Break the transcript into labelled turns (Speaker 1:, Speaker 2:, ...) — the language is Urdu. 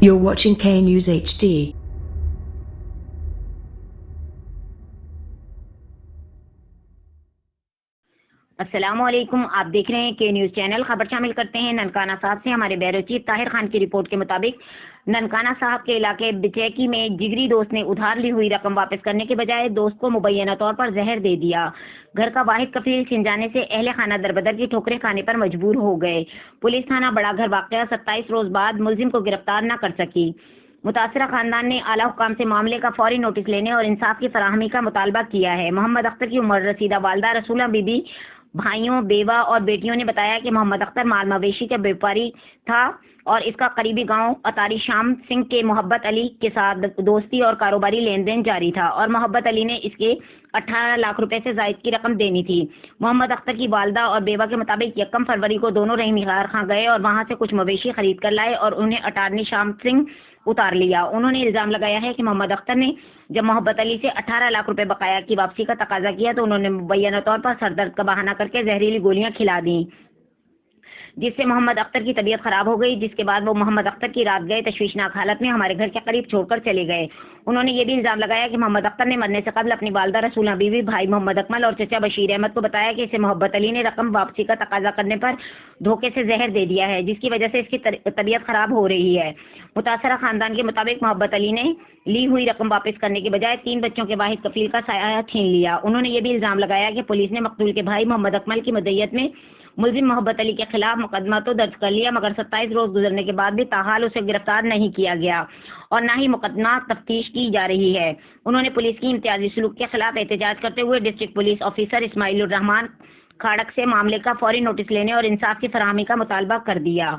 Speaker 1: You're watching K News HD.
Speaker 2: السلام علیکم، آپ دیکھ رہے ہیں کے نیوز چینل۔ خبر شامل کرتے ہیں ننکانہ صاحب سے۔ ہمارے بیورو چیف طاہر خان کی رپورٹ کے مطابق ننکانہ صاحب کے علاقے بچیکی میں جگری دوست نے ادھار لی ہوئی رقم واپس کرنے کے بجائے دوست کو مبینہ طور پر زہر دے دیا۔ گھر کا واحد کفیل چھن جانے سے اہل خانہ دربدر کی ٹھوکریں کھانے پر مجبور ہو گئے۔ پولیس تھانہ بڑا گھر واقعہ 27 روز بعد ملزم کو گرفتار نہ کر سکی۔ متاثرہ خاندان نے اعلیٰ حکام سے معاملے کا فوری نوٹس لینے اور انصاف کی فراہمی کا مطالبہ کیا ہے۔ محمد اختر کی عمر رسیدہ والدہ رسولہ بی بی، بھائیوں، بیوہ اور بیٹیوں نے بتایا کہ محمد اختر مال مویشی کا بیوپاری تھا اور اس کا قریبی گاؤں اتاری شام سنگھ کے محبت علی کے ساتھ دوستی اور کاروباری لین دین جاری تھا اور محبت علی نے اس کے 18 لاکھ روپے سے زائد کی رقم دینی تھی۔ محمد اختر کی والدہ اور بیوہ کے مطابق 1 فروری کو دونوں رحیم خاں گئے اور وہاں سے کچھ مویشی خرید کر لائے اور انہیں اٹارنی شام سنگھ اتار لیا۔ انہوں نے الزام لگایا ہے کہ محمد اختر نے جب محبت علی سے 18 لاکھ روپے بقایا کی واپسی کا تقاضا کیا تو انہوں نے مبینہ طور پر سر درد کا بہانہ کر کے زہریلی گولیاں کھلا دیں، جس سے محمد اختر کی طبیعت خراب ہو گئی، جس کے بعد وہ محمد اختر کی رات گئے تشویشناک حالت میں ہمارے گھر کے قریب چھوڑ کر چلے گئے۔ انہوں نے یہ بھی الزام لگایا کہ محمد اختر نے مرنے سے قبل اپنی والدہ رسولہ بیوی، بھائی محمد اکمل اور چچا بشیر احمد کو بتایا کہ اسے محبت علی نے رقم واپسی کا تقاضا کرنے پر دھوکے سے زہر دے دیا ہے، جس کی وجہ سے اس کی طبیعت خراب ہو رہی ہے۔ متاثرہ خاندان کے مطابق محبت علی نے لی ہوئی رقم واپس کرنے کے بجائے 3 بچوں کے واحد کفیل کا سایہ چھین لیا۔ انہوں نے یہ بھی الزام لگایا کہ پولیس نے مقتول کے بھائی محمد اکمل کی مدعیت میں ملزم محبت علی کے خلاف مقدمہ تو درج کر لیا، مگر 27 روز گزرنے کے بعد بھی تاحال اسے گرفتار نہیں کیا گیا اور نہ ہی مقدمہ تفتیش کی جا رہی ہے۔ انہوں نے پولیس کی امتیازی سلوک کے خلاف احتجاج کرتے ہوئے ڈسٹرکٹ پولیس آفیسر اسماعیل الرحمان کھاڑک سے معاملے کا فوری نوٹس لینے اور انصاف کی فراہمی کا مطالبہ کر دیا۔